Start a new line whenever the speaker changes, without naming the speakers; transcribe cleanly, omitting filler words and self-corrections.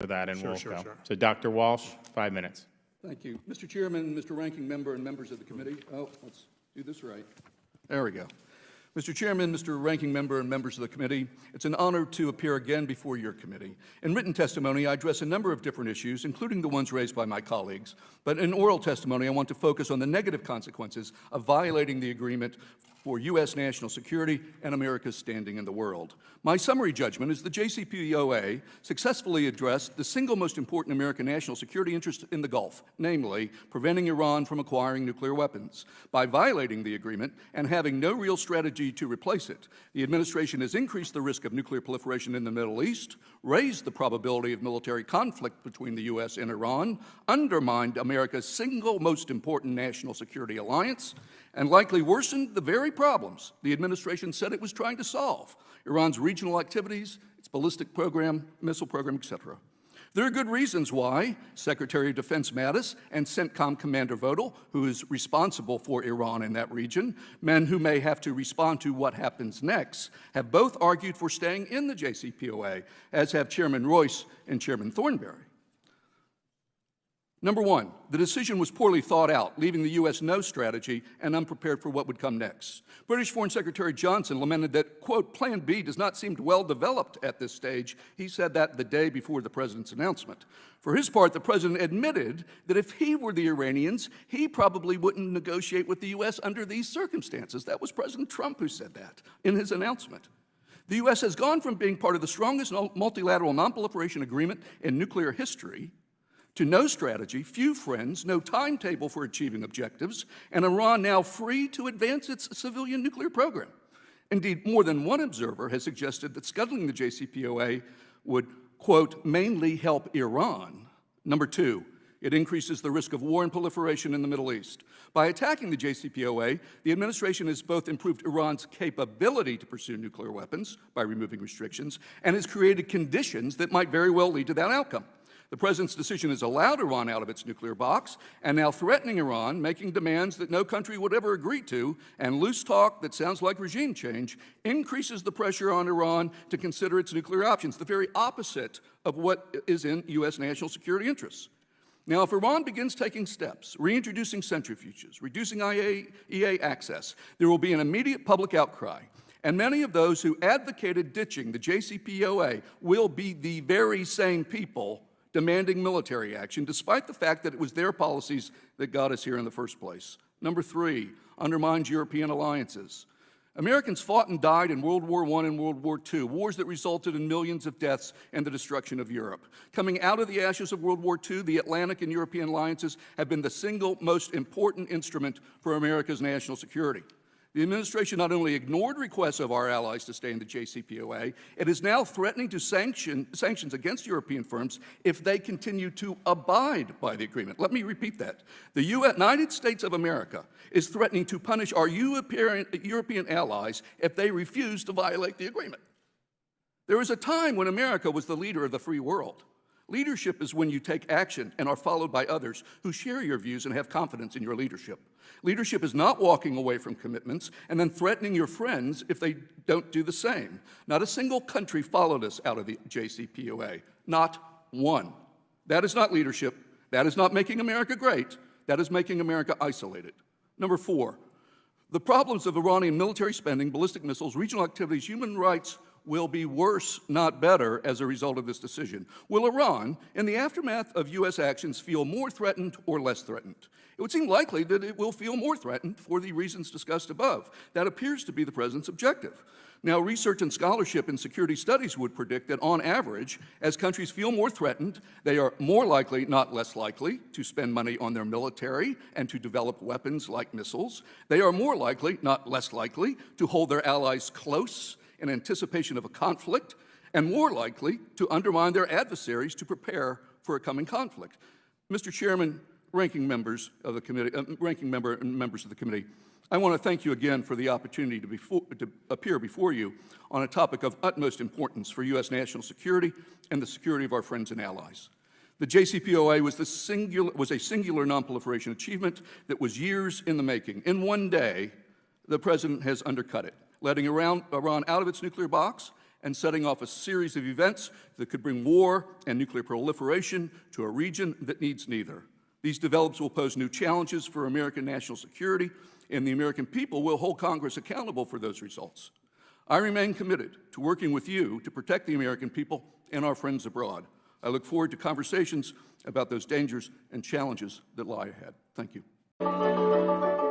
for that, and we'll
Sure.
go. So Dr. Walsh, 5 minutes.
Thank you. Mr. Chairman, Mr. Ranking Member, and members of the committee. Oh, let's do this right. There we go. Mr. Chairman, Mr. Ranking Member, and members of the committee, it's an honor to appear again before your committee. In written testimony, I address a number of different issues, including the ones raised by my colleagues. But in oral testimony, I want to focus on the negative consequences of violating the agreement for U.S. national security and America's standing in the world. My summary judgment is the JCPOA successfully addressed the single most important American national security interest in the Gulf, namely preventing Iran from acquiring nuclear weapons. By violating the agreement and having no real strategy to replace it, the administration has increased the risk of nuclear proliferation in the Middle East, raised the probability of military conflict between the U.S. and Iran, undermined America's single most important national security alliance, and likely worsened the very problems the administration said it was trying to solve: Iran's regional activities, its ballistic program, missile program, etc. There are good reasons why Secretary of Defense Mattis and CENTCOM Commander Vodal, who is responsible for Iran in that region, men who may have to respond to what happens next, have both argued for staying in the JCPOA, as have Chairman Royce and Chairman Thornberry. Number one, the decision was poorly thought out, leaving the U.S. no strategy and unprepared for what would come next. British Foreign Secretary Johnson lamented that, quote, Plan B does not seem well developed at this stage. He said that the day before the president's announcement. For his part, the president admitted that if he were the Iranians, he probably wouldn't negotiate with the U.S. under these circumstances. That was President Trump who said that in his announcement. The U.S. has gone from being part of the strongest multilateral nonproliferation agreement in nuclear history to no strategy, few friends, no timetable for achieving objectives, and Iran now free to advance its civilian nuclear program. Indeed, more than one observer has suggested that scuttling the JCPOA would, quote, mainly help Iran. Number two, it increases the risk of war and proliferation in the Middle East. By attacking the JCPOA, the administration has both improved Iran's capability to pursue nuclear weapons by removing restrictions and has created conditions that might very well lead to that outcome. The president's decision has allowed Iran out of its nuclear box, and now threatening Iran, making demands that no country would ever agree to, and loose talk that sounds like regime change, increases the pressure on Iran to consider its nuclear options, the very opposite of what is in U.S. national security interests. Now, if Iran begins taking steps, reintroducing centrifuges, reducing IAEA access, there will be an immediate public outcry. And many of those who advocated ditching the JCPOA will be the very same people demanding military action, despite the fact that it was their policies that got us here in the first place. Number three, undermines European alliances. Americans fought and died in World War I and World War II, wars that resulted in millions of deaths and the destruction of Europe. Coming out of the ashes of World War II, the Atlantic and European alliances have been the single most important instrument for America's national security. The administration not only ignored requests of our allies to stay in the JCPOA, it is now threatening to sanctions against European firms if they continue to abide by the agreement. Let me repeat that. The United States of America is threatening to punish our European allies if they refuse to violate the agreement. There was a time when America was the leader of the free world. Leadership is when you take action and are followed by others who share your views and have confidence in your leadership. Leadership is not walking away from commitments and then threatening your friends if they don't do the same. Not a single country followed us out of the JCPOA. Not one. That is not leadership. That is not making America great. That is making America isolated. Number four, the problems of Iranian military spending, ballistic missiles, regional activities, human rights will be worse, not better, as a result of this decision. Will Iran, in the aftermath of U.S. actions, feel more threatened or less threatened? It would seem likely that it will feel more threatened for the reasons discussed above. That appears to be the president's objective. Now, research and scholarship in security studies would predict that, on average, as countries feel more threatened, they are more likely, not less likely, to spend money on their military and to develop weapons like missiles. They are more likely, not less likely, to hold their allies close in anticipation of a conflict, and more likely to undermine their adversaries to prepare for a coming conflict. Mr. Chairman, ranking members of the committee, ranking member and members of the committee, I want to thank you again for the opportunity to appear before you on a topic of utmost importance for U.S. national security and the security of our friends and allies. The JCPOA was a singular nonproliferation achievement that was years in the making. In one day, the president has undercut it, letting Iran out of its nuclear box and setting off a series of events that could bring war and nuclear proliferation to a region that needs neither. These developments will pose new challenges for American national security, and the American people will hold Congress accountable for those results. I remain committed to working with you to protect the American people and our friends abroad. I look forward to conversations about those dangers and challenges that lie ahead. Thank you.